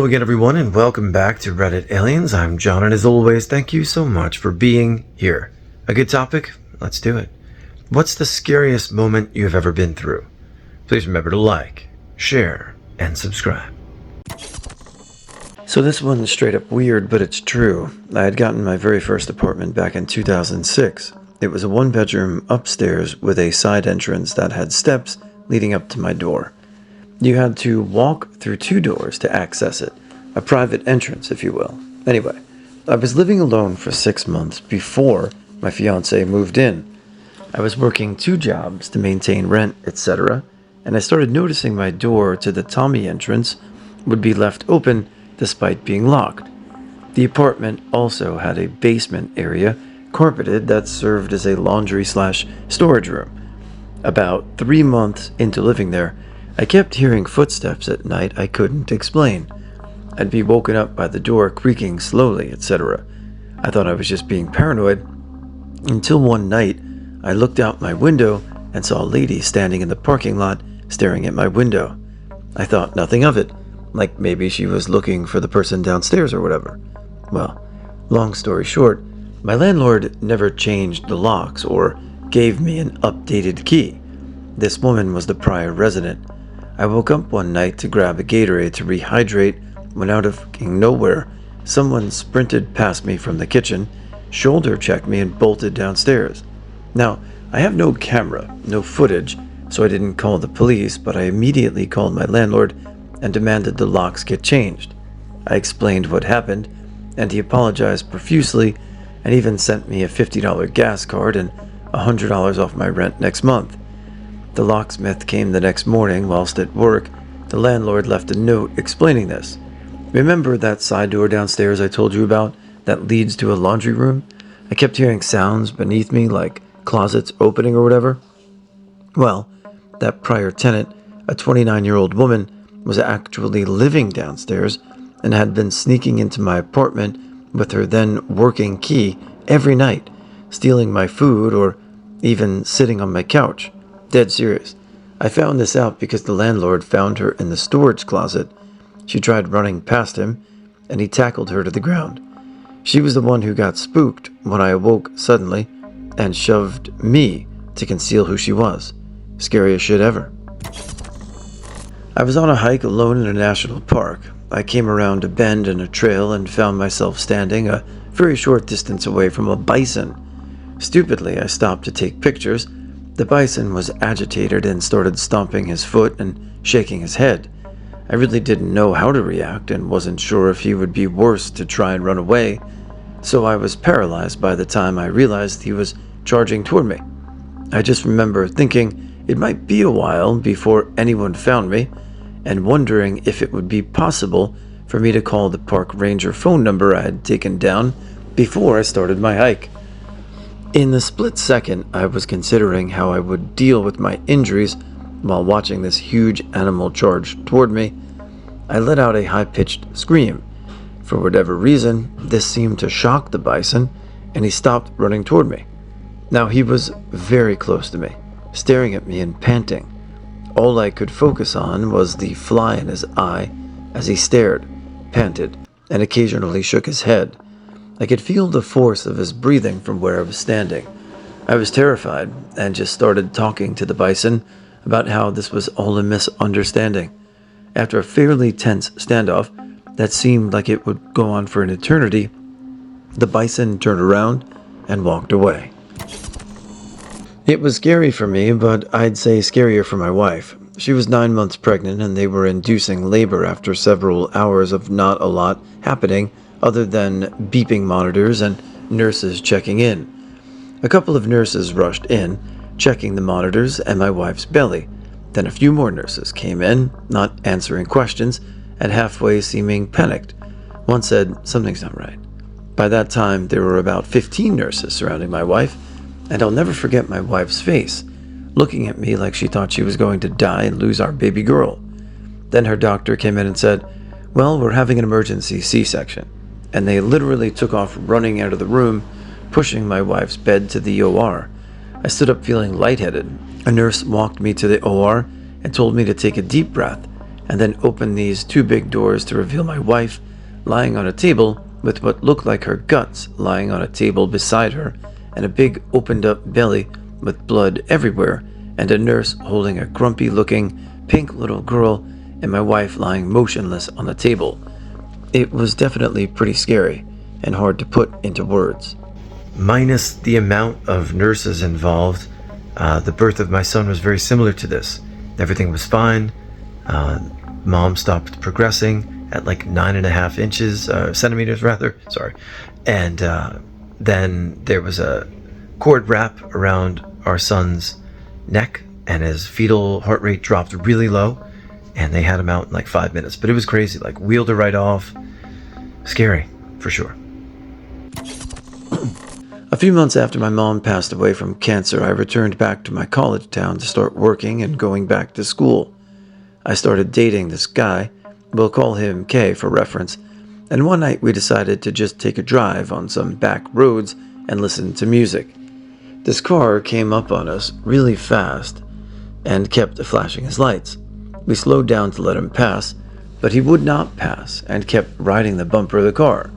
Hello again, everyone, and welcome back to Reddit Aliens. I'm John, and as always, thank you so much for being here. A good topic? Let's do it. What's the scariest moment you have ever been through? Please remember to like, share, and subscribe. So this one's straight up weird, but it's true. I had gotten my very first apartment back in 2006. It was a one-bedroom upstairs with a side entrance that had steps leading up to my door. You had to walk through two doors to access it, a private entrance, if you will. Anyway, I was living alone for 6 months before my fiancée moved in. I was working 2 jobs to maintain rent, etc., and I started noticing my door to the Tommy entrance would be left open despite being locked. The apartment also had a basement area carpeted that served as a laundry/storage room. About 3 months into living there, I kept hearing footsteps at night I couldn't explain. I'd be woken up by the door creaking slowly, etc. I thought I was just being paranoid, until one night I looked out my window and saw a lady standing in the parking lot staring at my window. I thought nothing of it, like maybe she was looking for the person downstairs or whatever. Well, long story short, my landlord never changed the locks or gave me an updated key. This woman was the prior resident. I woke up one night to grab a Gatorade to rehydrate when out of nowhere, someone sprinted past me from the kitchen, shoulder checked me, and bolted downstairs. Now, I have no camera, no footage, so I didn't call the police, but I immediately called my landlord and demanded the locks get changed. I explained what happened, and he apologized profusely and even sent me a $50 gas card and $100 off my rent next month. The locksmith came the next morning whilst at work. The landlord left a note explaining this. Remember that side door downstairs I told you about that leads to a laundry room? I kept hearing sounds beneath me like closets opening or whatever. Well, that prior tenant, a 29-year-old woman, was actually living downstairs and had been sneaking into my apartment with her then working key every night, stealing my food or even sitting on my couch. Dead serious. I found this out because the landlord found her in the storage closet. She tried running past him, and he tackled her to the ground. She was the one who got spooked when I awoke suddenly and shoved me to conceal who she was. Scariest shit ever. I was on a hike alone in a national park. I came around a bend in a trail and found myself standing a very short distance away from a bison. Stupidly, I stopped to take pictures. The bison was agitated and started stomping his foot and shaking his head. I really didn't know how to react and wasn't sure if he would be worse to try and run away, so I was paralyzed by the time I realized he was charging toward me. I just remember thinking it might be a while before anyone found me, and wondering if it would be possible for me to call the park ranger phone number I had taken down before I started my hike. In the split second, I was considering how I would deal with my injuries while watching this huge animal charge toward me. I let out a high-pitched scream. For whatever reason, this seemed to shock the bison, and he stopped running toward me. Now, he was very close to me, staring at me and panting. All I could focus on was the fly in his eye as he stared, panted, and occasionally shook his head. I could feel the force of his breathing from where I was standing. I was terrified and just started talking to the bison about how this was all a misunderstanding. After a fairly tense standoff that seemed like it would go on for an eternity, the bison turned around and walked away. It was scary for me, but I'd say scarier for my wife. She was 9 months pregnant and they were inducing labor after several hours of not a lot happening other than beeping monitors and nurses checking in. A couple of nurses rushed in, checking the monitors and my wife's belly. Then a few more nurses came in, not answering questions, and halfway seeming panicked. One said, "Something's not right." By that time, there were about 15 nurses surrounding my wife, and I'll never forget my wife's face, looking at me like she thought she was going to die and lose our baby girl. Then her doctor came in and said, "Well, we're having an emergency C-section." And they literally took off running out of the room, pushing my wife's bed to the OR. I stood up feeling lightheaded. A nurse walked me to the OR and told me to take a deep breath and then opened these two big doors to reveal my wife lying on a table with what looked like her guts lying on a table beside her, and a big opened up belly with blood everywhere, and a nurse holding a grumpy looking pink little girl, and my wife lying motionless on the table. It was definitely pretty scary and hard to put into words. Minus the amount of nurses involved, the birth of my son was very similar to this. Everything was fine. Mom stopped progressing at like 9.5 centimeters rather, sorry. And then there was a cord wrap around our son's neck, and his fetal heart rate dropped really low, and they had him out in like 5 minutes. But it was crazy, like wheeled her right off. Scary, for sure. A few months after my mom passed away from cancer, I returned back to my college town to start working and going back to school. I started dating this guy, we'll call him K for reference, and one night we decided to just take a drive on some back roads and listen to music. This car came up on us really fast and kept flashing his lights. We slowed down to let him pass, but he would not pass and kept riding the bumper of the car.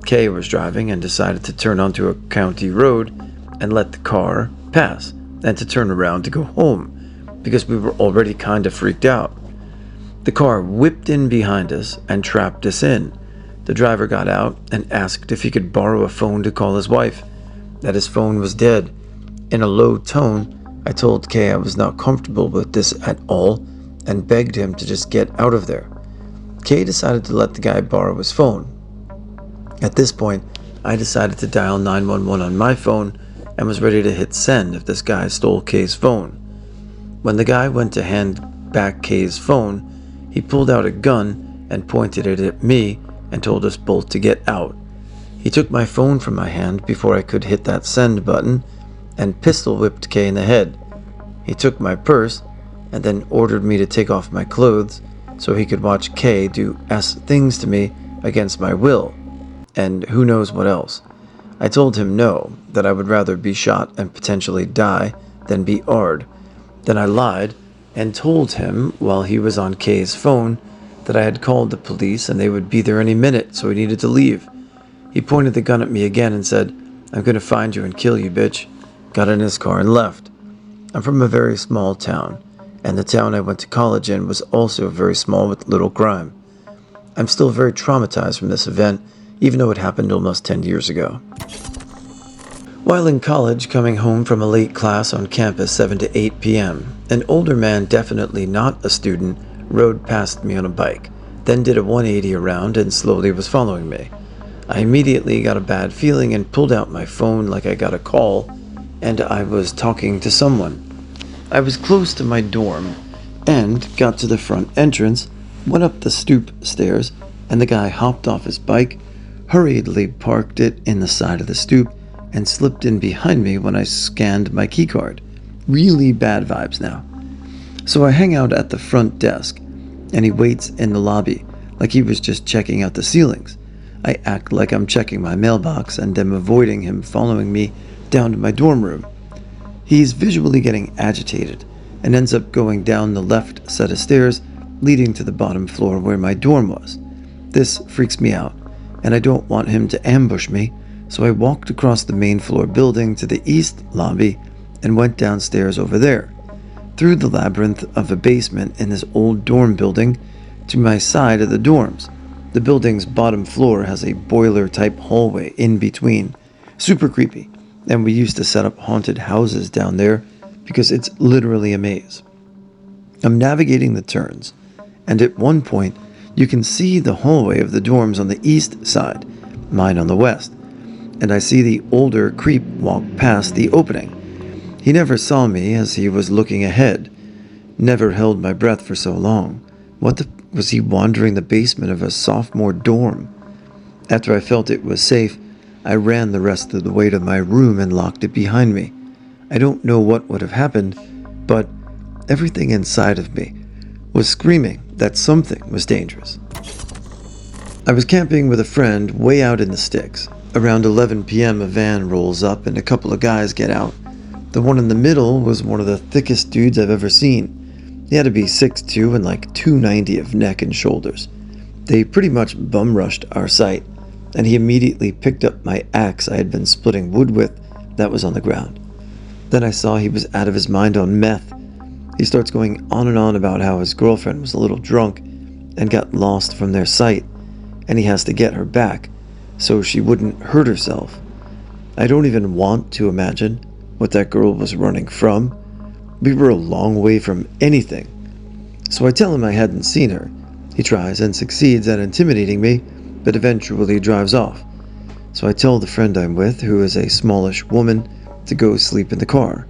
Kay was driving and decided to turn onto a county road and let the car pass, and to turn around to go home, because we were already kind of freaked out. The car whipped in behind us and trapped us in. The driver got out and asked if he could borrow a phone to call his wife, that his phone was dead. In a low tone, I told Kay I was not comfortable with this at all and begged him to just get out of there. Kay decided to let the guy borrow his phone. At this point, I decided to dial 911 on my phone and was ready to hit send if this guy stole Kay's phone. When the guy went to hand back Kay's phone, he pulled out a gun and pointed it at me and told us both to get out. He took my phone from my hand before I could hit that send button and pistol whipped Kay in the head. He took my purse and then ordered me to take off my clothes so he could watch Kay do things to me against my will, and who knows what else. I told him no, that I would rather be shot and potentially die than be AR'd. Then I lied and told him while he was on Kay's phone that I had called the police and they would be there any minute, so he needed to leave. He pointed the gun at me again and said, "I'm gonna find you and kill you, bitch." Got in his car and left. I'm from a very small town, and the town I went to college in was also very small with little crime. I'm still very traumatized from this event, even though it happened almost 10 years ago. While in college, coming home from a late class on campus 7 to 8 p.m., an older man, definitely not a student, rode past me on a bike, then did a 180 around and slowly was following me. I immediately got a bad feeling and pulled out my phone like I got a call, and I was talking to someone. I was close to my dorm and got to the front entrance, went up the stoop stairs, and the guy hopped off his bike, hurriedly parked it in the side of the stoop, and slipped in behind me when I scanned my keycard. Really bad vibes now. So I hang out at the front desk, and he waits in the lobby like he was just checking out the ceilings. I act like I'm checking my mailbox and am avoiding him following me down to my dorm room. He's visually getting agitated and ends up going down the left set of stairs leading to the bottom floor where my dorm was. This freaks me out, and I don't want him to ambush me, so I walked across the main floor building to the east lobby and went downstairs over there, through the labyrinth of a basement in this old dorm building to my side of the dorms. The building's bottom floor has a boiler-type hallway in between. Super creepy, and we used to set up haunted houses down there because it's literally a maze. I'm navigating the turns, and at one point you can see the hallway of the dorms on the east side, mine on the west, and I see the older creep walk past the opening. He never saw me as he was looking ahead. Never held my breath for so long. Was he wandering the basement of a sophomore dorm? After I felt it was safe, I ran the rest of the way to my room and locked it behind me. I don't know what would have happened, but everything inside of me was screaming that something was dangerous. I was camping with a friend way out in the sticks. Around 11 p.m. a van rolls up and a couple of guys get out. The one in the middle was one of the thickest dudes I've ever seen. He had to be 6'2" and like 290 of neck and shoulders. They pretty much bum rushed our site, and he immediately picked up my axe I had been splitting wood with that was on the ground. Then I saw he was out of his mind on meth. He starts going on and on about how his girlfriend was a little drunk and got lost from their site, and he has to get her back so she wouldn't hurt herself. I don't even want to imagine what that girl was running from. We were a long way from anything. So I tell him I hadn't seen her. He tries and succeeds at intimidating me, but eventually drives off. So I tell the friend I'm with, who is a smallish woman, to go sleep in the car.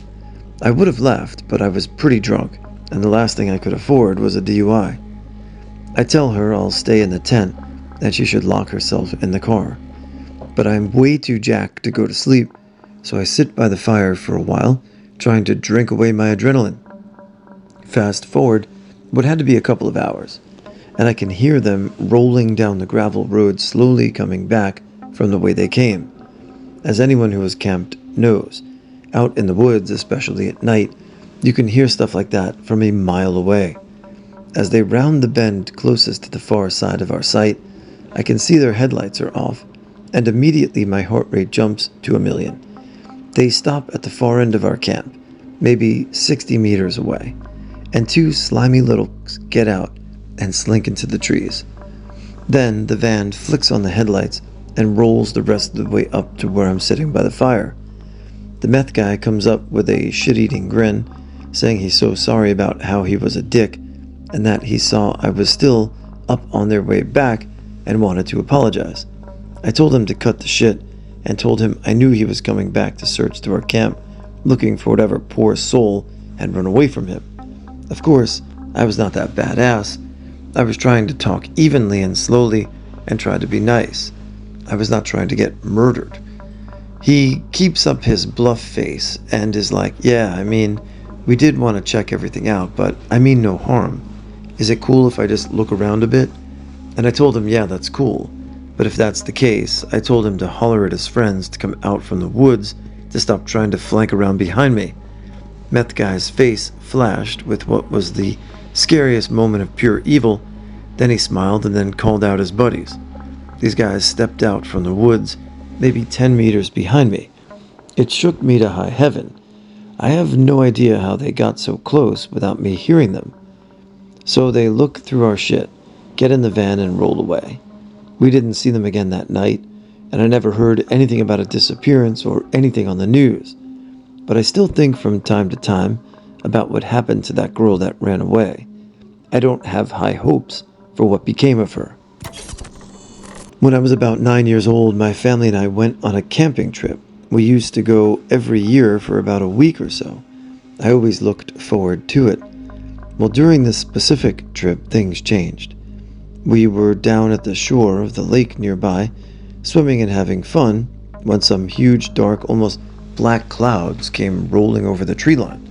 I would have left, but I was pretty drunk, and the last thing I could afford was a DUI. I tell her I'll stay in the tent, and she should lock herself in the car. But I'm way too jacked to go to sleep, so I sit by the fire for a while, trying to drink away my adrenaline. Fast forward what had to be a couple of hours, and I can hear them rolling down the gravel road, slowly coming back from the way they came. As anyone who has camped knows, out in the woods, especially at night, you can hear stuff like that from a mile away. As they round the bend closest to the far side of our site, I can see their headlights are off, and immediately my heart rate jumps to 1,000,000. They stop at the far end of our camp, maybe 60 meters away, and two slimy littles get out and slink into the trees. Then the van flicks on the headlights and rolls the rest of the way up to where I'm sitting by the fire. The meth guy comes up with a shit-eating grin, saying he's so sorry about how he was a dick, and that he saw I was still up on their way back and wanted to apologize. I told him to cut the shit, and told him I knew he was coming back to search through our camp, looking for whatever poor soul had run away from him. Of course, I was not that badass. I was trying to talk evenly and slowly, and try to be nice. I was not trying to get murdered. He keeps up his bluff face and is like, yeah, I mean, we did want to check everything out, but I mean no harm. Is it cool if I just look around a bit? And I told him, yeah, that's cool. But if that's the case, I told him to holler at his friends to come out from the woods to stop trying to flank around behind me. Meth guy's face flashed with what was the scariest moment of pure evil. Then he smiled and then called out his buddies. These guys stepped out from the woods, maybe 10 meters behind me. It shook me to high heaven. I have no idea how they got so close without me hearing them. So they look through our shit, get in the van, and roll away. We didn't see them again that night, and I never heard anything about a disappearance or anything on the news. But I still think from time to time about what happened to that girl that ran away. I don't have high hopes for what became of her. When I was about 9 years old, my family and I went on a camping trip. We used to go every year for about a week or so. I always looked forward to it. Well, during this specific trip, things changed. We were down at the shore of the lake nearby, swimming and having fun, when some huge, dark, almost black clouds came rolling over the tree line.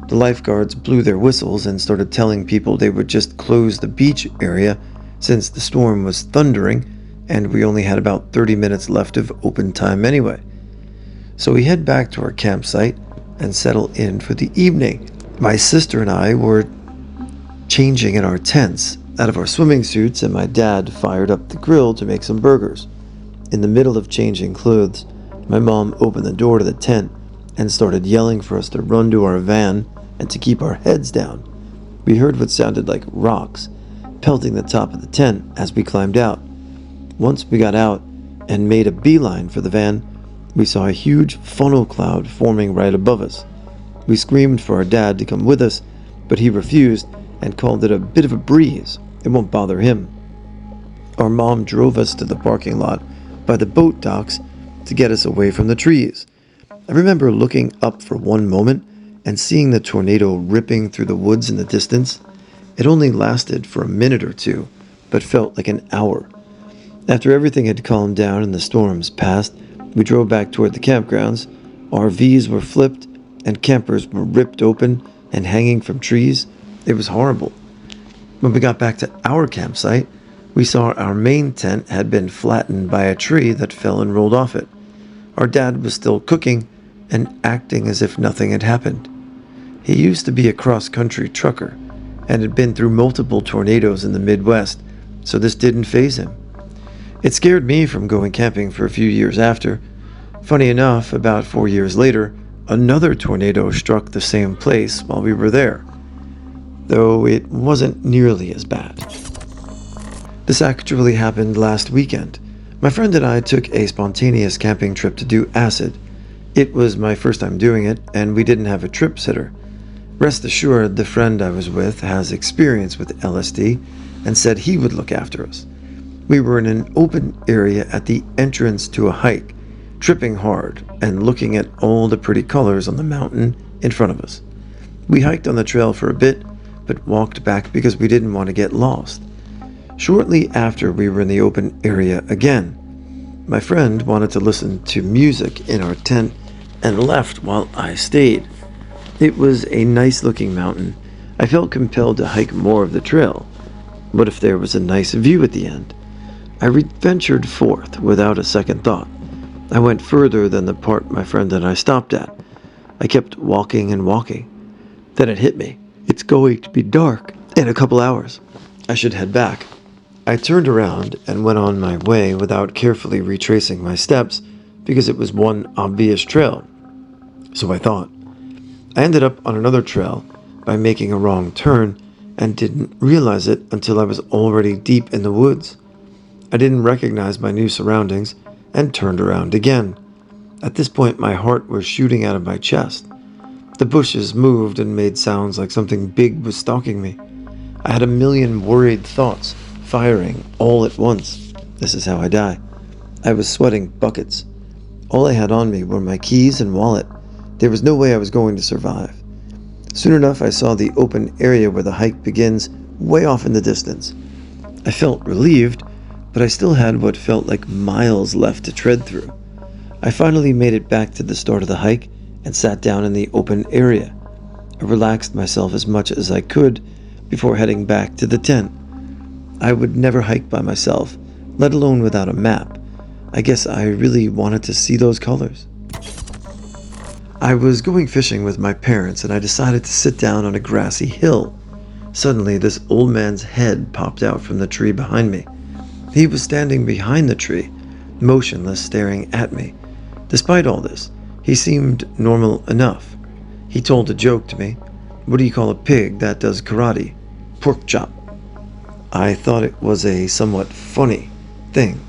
The lifeguards blew their whistles and started telling people they would just close the beach area since the storm was thundering and we only had about 30 minutes left of open time anyway. So we head back to our campsite and settle in for the evening. My sister and I were changing in our tents out of our swimming suits, and my dad fired up the grill to make some burgers. In the middle of changing clothes, my mom opened the door to the tent and started yelling for us to run to our van and to keep our heads down. We heard what sounded like rocks pelting the top of the tent as we climbed out. Once we got out and made a beeline for the van, we saw a huge funnel cloud forming right above us. We screamed for our dad to come with us, but he refused and called it a bit of a breeze. It won't bother him. Our mom drove us to the parking lot by the boat docks to get us away from the trees. I remember looking up for one moment and seeing the tornado ripping through the woods in the distance. It only lasted for a minute or two, but felt like an hour. After everything had calmed down and the storms passed, we drove back toward the campgrounds. RVs were flipped and campers were ripped open and hanging from trees. It was horrible. When we got back to our campsite, we saw our main tent had been flattened by a tree that fell and rolled off it. Our dad was still cooking and acting as if nothing had happened. He used to be a cross-country trucker, and had been through multiple tornadoes in the Midwest, so this didn't faze him. It scared me from going camping for a few years after. Funny enough, about 4 years later, another tornado struck the same place while we were there, though it wasn't nearly as bad. This actually happened last weekend. My friend and I took a spontaneous camping trip to do acid. It was my first time doing it, and we didn't have a trip sitter. Rest assured, the friend I was with has experience with LSD and said he would look after us. We were in an open area at the entrance to a hike, tripping hard and looking at all the pretty colors on the mountain in front of us. We hiked on the trail for a bit, but walked back because we didn't want to get lost. Shortly after, we were in the open area again. My friend wanted to listen to music in our tent and left while I stayed. It was a nice looking mountain. I felt compelled to hike more of the trail. What if there was a nice view at the end? I ventured forth without a second thought. I went further than the part my friend and I stopped at. I kept walking and walking. Then it hit me. It's going to be dark in a couple hours. I should head back. I turned around and went on my way without carefully retracing my steps because it was one obvious trail. So I thought. I ended up on another trail by making a wrong turn and didn't realize it until I was already deep in the woods. I didn't recognize my new surroundings and turned around again. At this point, my heart was shooting out of my chest. The bushes moved and made sounds like something big was stalking me. I had a million worried thoughts firing all at once. This is how I die. I was sweating buckets. All I had on me were my keys and wallet. There was no way I was going to survive. Soon enough, I saw the open area where the hike begins, way off in the distance. I felt relieved, but I still had what felt like miles left to tread through. I finally made it back to the start of the hike and sat down in the open area. I relaxed myself as much as I could before heading back to the tent. I would never hike by myself, let alone without a map. I guess I really wanted to see those colors. I was going fishing with my parents and I decided to sit down on a grassy hill. Suddenly, this old man's head popped out from the tree behind me. He was standing behind the tree, motionless, staring at me. Despite all this, he seemed normal enough. He told a joke to me. What do you call a pig that does karate? Pork chop. I thought it was a somewhat funny thing.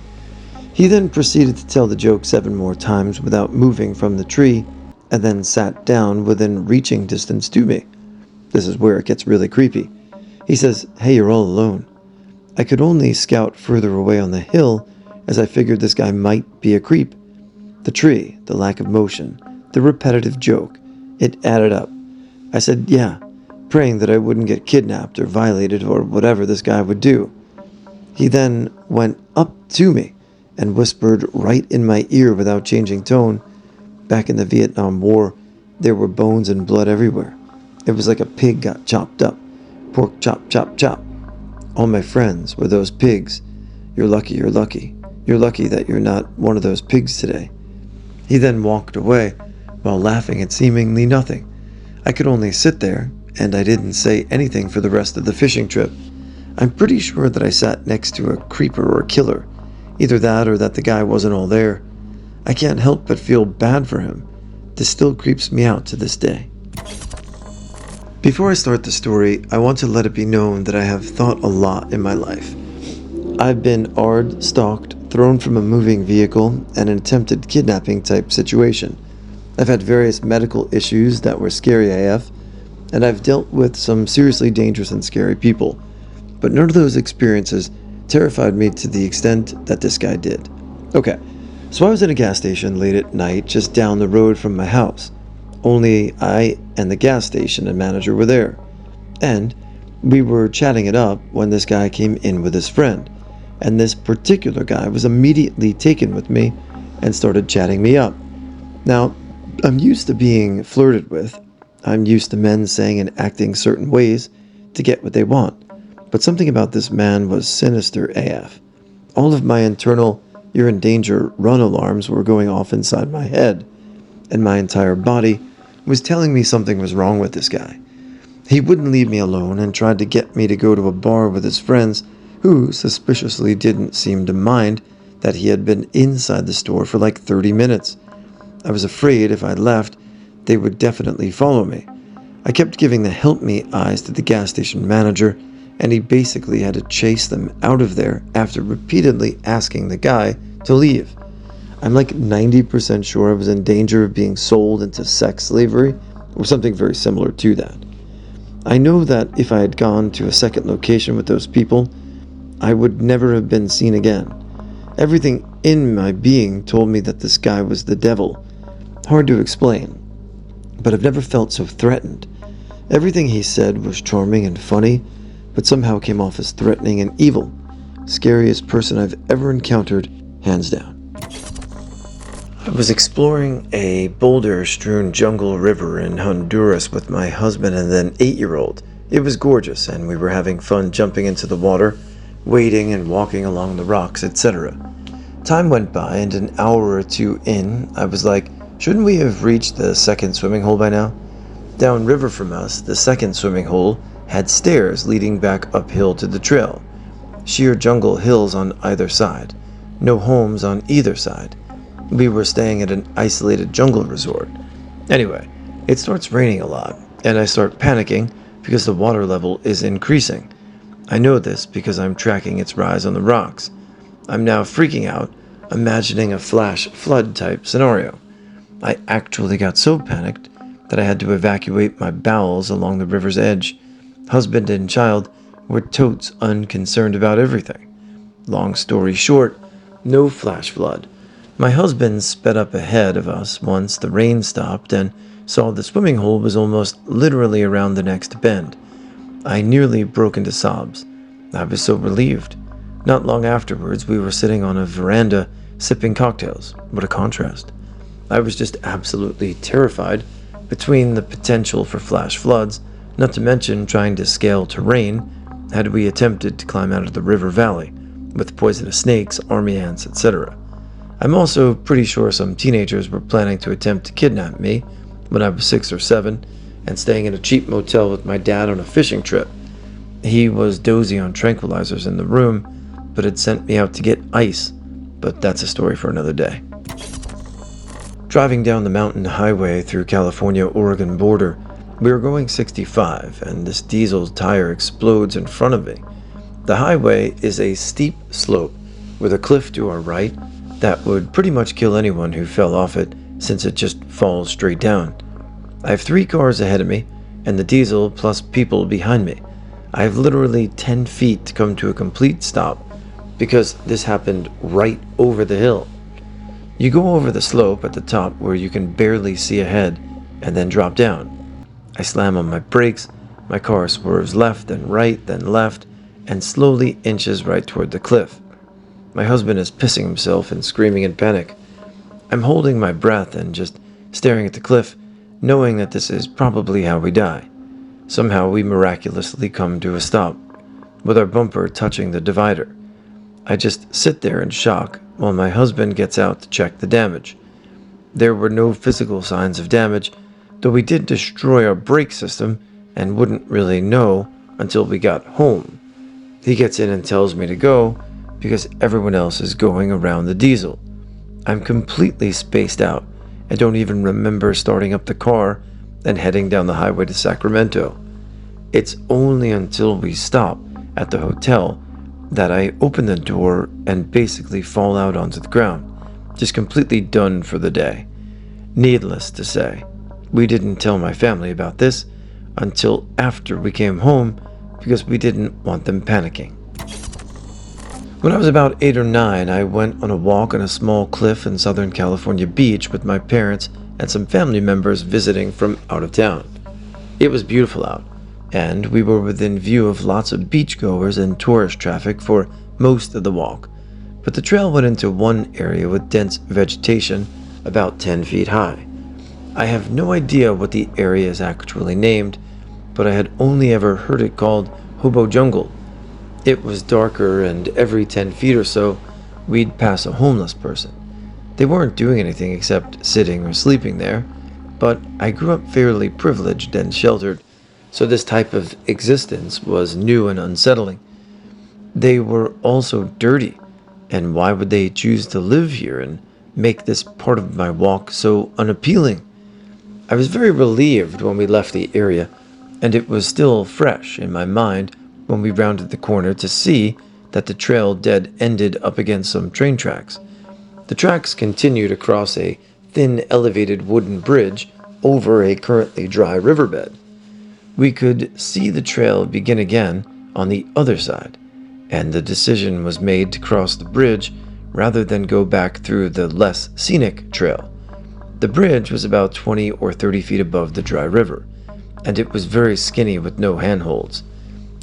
He then proceeded to tell the joke 7 more times without moving from the tree, and then sat down within reaching distance to me. This is where it gets really creepy. He says, "Hey, you're all alone." I could only scout further away on the hill as I figured this guy might be a creep. The tree, the lack of motion, the repetitive joke, it added up. I said, yeah, praying that I wouldn't get kidnapped or violated or whatever this guy would do. He then went up to me and whispered right in my ear without changing tone, "Back in the Vietnam War, there were bones and blood everywhere. It was like a pig got chopped up. Pork chop, chop, chop. All my friends were those pigs. You're lucky, you're lucky. You're lucky that you're not one of those pigs today." He then walked away while laughing at seemingly nothing. I could only sit there, and I didn't say anything for the rest of the fishing trip. I'm pretty sure that I sat next to a creeper or a killer. Either that or that the guy wasn't all there. I can't help but feel bad for him. This still creeps me out to this day. Before I start the story, I want to let it be known that I have thought a lot in my life. I've been AR'd, stalked, thrown from a moving vehicle, and an attempted kidnapping type situation. I've had various medical issues that were scary AF, and I've dealt with some seriously dangerous and scary people. But none of those experiences terrified me to the extent that this guy did. Okay, so I was in a gas station late at night just down the road from my house. Only I and the gas station and manager were there. And we were chatting it up when this guy came in with his friend. And this particular guy was immediately taken with me and started chatting me up. Now, I'm used to being flirted with. I'm used to men saying and acting certain ways to get what they want. But something about this man was sinister AF. All of my internal, "you're in danger," run alarms were going off inside my head. And my entire body was telling me something was wrong with this guy. He wouldn't leave me alone and tried to get me to go to a bar with his friends, who suspiciously didn't seem to mind that he had been inside the store for like 30 minutes. I was afraid if I left, they would definitely follow me. I kept giving the help me eyes to the gas station manager, and he basically had to chase them out of there after repeatedly asking the guy to leave. I'm like 90% sure I was in danger of being sold into sex slavery or something very similar to that. I know that if I had gone to a second location with those people, I would never have been seen again. Everything in my being told me that this guy was the devil. Hard to explain, but I've never felt so threatened. Everything he said was charming and funny, but somehow came off as threatening and evil. Scariest person I've ever encountered, hands down. I was exploring a boulder-strewn jungle river in Honduras with my husband and an 8-year-old. It was gorgeous, and we were having fun jumping into the water, wading and walking along the rocks, etc. Time went by, and an hour or two in, I was like, shouldn't we have reached the second swimming hole by now? Downriver from us, the second swimming hole had stairs leading back uphill to the trail. Sheer jungle hills on either side. No homes on either side. We were staying at an isolated jungle resort. Anyway, it starts raining a lot, and I start panicking because the water level is increasing. I know this because I'm tracking its rise on the rocks. I'm now freaking out, imagining a flash flood type scenario. I actually got so panicked that I had to evacuate my bowels along the river's edge. Husband and child were totes unconcerned about everything. Long story short, no flash flood. My husband sped up ahead of us once the rain stopped and saw the swimming hole was almost literally around the next bend. I nearly broke into sobs. I was so relieved. Not long afterwards, we were sitting on a veranda sipping cocktails. What a contrast. I was just absolutely terrified between the potential for flash floods, not to mention trying to scale terrain had we attempted to climb out of the river valley, with poisonous snakes, army ants, etc. I'm also pretty sure some teenagers were planning to attempt to kidnap me when I was 6 or 7 and staying in a cheap motel with my dad on a fishing trip. He was dozy on tranquilizers in the room, but had sent me out to get ice, but that's a story for another day. Driving down the mountain highway through California-Oregon border, we were going 65, and this diesel's tire explodes in front of me. The highway is a steep slope with a cliff to our right that would pretty much kill anyone who fell off it since it just falls straight down. I have 3 cars ahead of me, and the diesel plus people behind me. I have literally 10 feet to come to a complete stop because this happened right over the hill. You go over the slope at the top where you can barely see ahead and then drop down. I slam on my brakes, my car swerves left and right, then left, and slowly inches right toward the cliff. My husband is pissing himself and screaming in panic. I'm holding my breath and just staring at the cliff, knowing that this is probably how we die. Somehow we miraculously come to a stop, with our bumper touching the divider. I just sit there in shock while my husband gets out to check the damage. There were no physical signs of damage, though we did destroy our brake system and wouldn't really know until we got home. He gets in and tells me to go because everyone else is going around the diesel. I'm completely spaced out and don't even remember starting up the car and heading down the highway to Sacramento. It's only until we stop at the hotel that I open the door and basically fall out onto the ground, just completely done for the day. Needless to say, we didn't tell my family about this until after we came home because we didn't want them panicking. When I was about 8 or 9, I went on a walk on a small cliff in Southern California beach with my parents and some family members visiting from out of town. It was beautiful out, and we were within view of lots of beachgoers and tourist traffic for most of the walk, but the trail went into one area with dense vegetation about 10 feet high. I have no idea what the area is actually named, but I had only ever heard it called Hobo Jungle. It was darker, and every 10 feet or so, we'd pass a homeless person. They weren't doing anything except sitting or sleeping there, but I grew up fairly privileged and sheltered. so this type of existence was new and unsettling. They were also dirty, and why would they choose to live here and make this part of my walk so unappealing? I was very relieved when we left the area, and it was still fresh in my mind when we rounded the corner to see that the trail dead ended up against some train tracks. The tracks continued across a thin elevated wooden bridge over a currently dry riverbed. We could see the trail begin again on the other side, and the decision was made to cross the bridge rather than go back through the less scenic trail. The bridge was about 20 or 30 feet above the dry river, and it was very skinny with no handholds.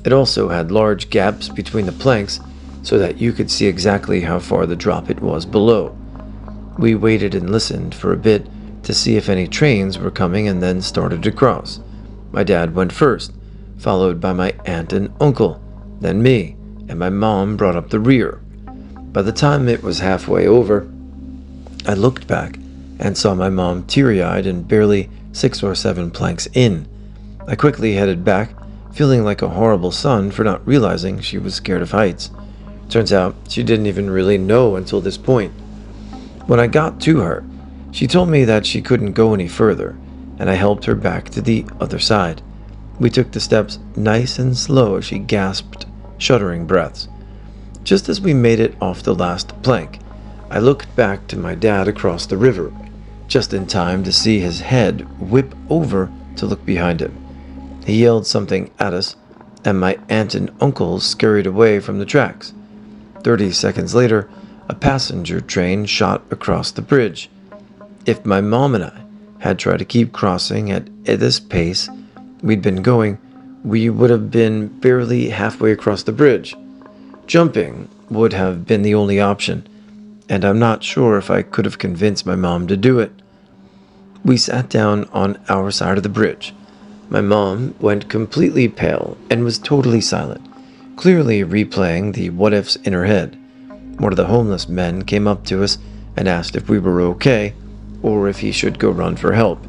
It also had large gaps between the planks so that you could see exactly how far the drop it was below. We waited and listened for a bit to see if any trains were coming and then started to cross. My dad went first, followed by my aunt and uncle, then me, and my mom brought up the rear. By the time it was halfway over, I looked back and saw my mom teary-eyed and barely 6 or 7 planks in. I quickly headed back, feeling like a horrible son for not realizing she was scared of heights. Turns out she didn't even really know until this point. When I got to her, she told me that she couldn't go any further, and I helped her back to the other side. We took the steps nice and slow as she gasped, shuddering breaths. Just as we made it off the last plank, I looked back to my dad across the river, just in time to see his head whip over to look behind him. He yelled something at us, and my aunt and uncle scurried away from the tracks. 30 seconds later, a passenger train shot across the bridge. If my mom and I had tried to keep crossing at this pace we'd been going, we would have been barely halfway across the bridge. Jumping would have been the only option, and I'm not sure if I could have convinced my mom to do it. We sat down on our side of the bridge. My mom went completely pale and was totally silent, clearly replaying the what-ifs in her head. One of the homeless men came up to us and asked if we were okay, or if he should go run for help.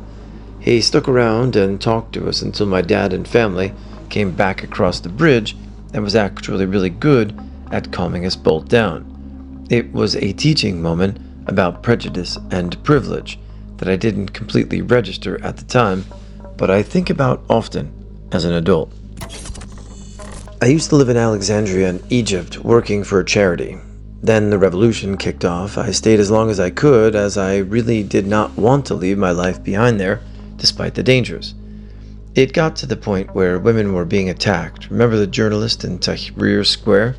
He stuck around and talked to us until my dad and family came back across the bridge and was actually really good at calming us both down. It was a teaching moment about prejudice and privilege that I didn't completely register at the time, but I think about often as an adult. I used to live in Alexandria in Egypt working for a charity. Then the revolution kicked off. I stayed as long as I could, as I really did not want to leave my life behind there, despite the dangers. It got to the point where women were being attacked. Remember the journalist in Tahrir Square?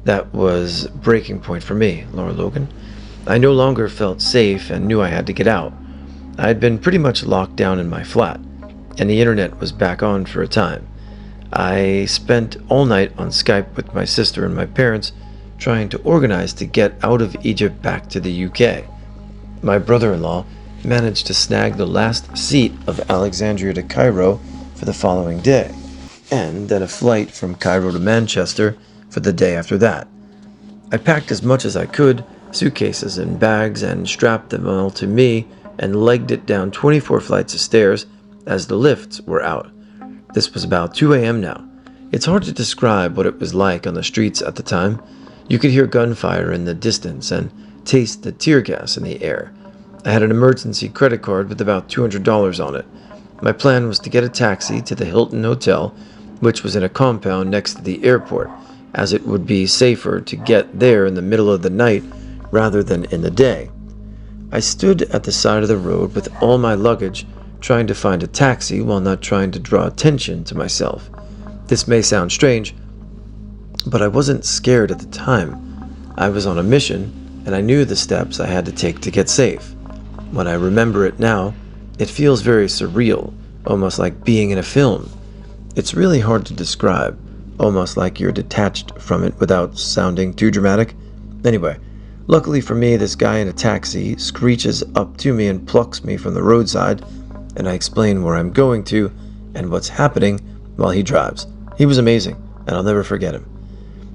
That was breaking point for me, Laura Logan. I no longer felt safe and knew I had to get out. I had been pretty much locked down in my flat, and the internet was back on for a time. I spent all night on Skype with my sister and my parents, trying to organize to get out of Egypt back to the UK. My brother-in-law managed to snag the last seat of Alexandria to Cairo for the following day, and then a flight from Cairo to Manchester for the day after that. I packed as much as I could, suitcases and bags, and strapped them all to me and legged it down 24 flights of stairs as the lifts were out. This was about 2 a.m. now. It's hard to describe what it was like on the streets at the time. You could hear gunfire in the distance and taste the tear gas in the air. I had an emergency credit card with about $200 on it. My plan was to get a taxi to the Hilton Hotel, which was in a compound next to the airport, as it would be safer to get there in the middle of the night rather than in the day. I stood at the side of the road with all my luggage, trying to find a taxi while not trying to draw attention to myself. This may sound strange, but I wasn't scared at the time. I was on a mission, and I knew the steps I had to take to get safe. When I remember it now, it feels very surreal, almost like being in a film. It's really hard to describe, almost like you're detached from it without sounding too dramatic. Anyway, luckily for me, this guy in a taxi screeches up to me and plucks me from the roadside, and I explain where I'm going to and what's happening while he drives. He was amazing, and I'll never forget him.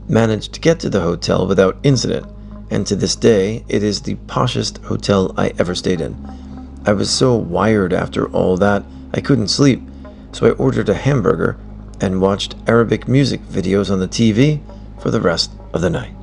Managed to get to the hotel without incident, and to this day, it is the poshest hotel I ever stayed in. I was so wired after all that, I couldn't sleep. so I ordered a hamburger and watched Arabic music videos on the TV for the rest of the night.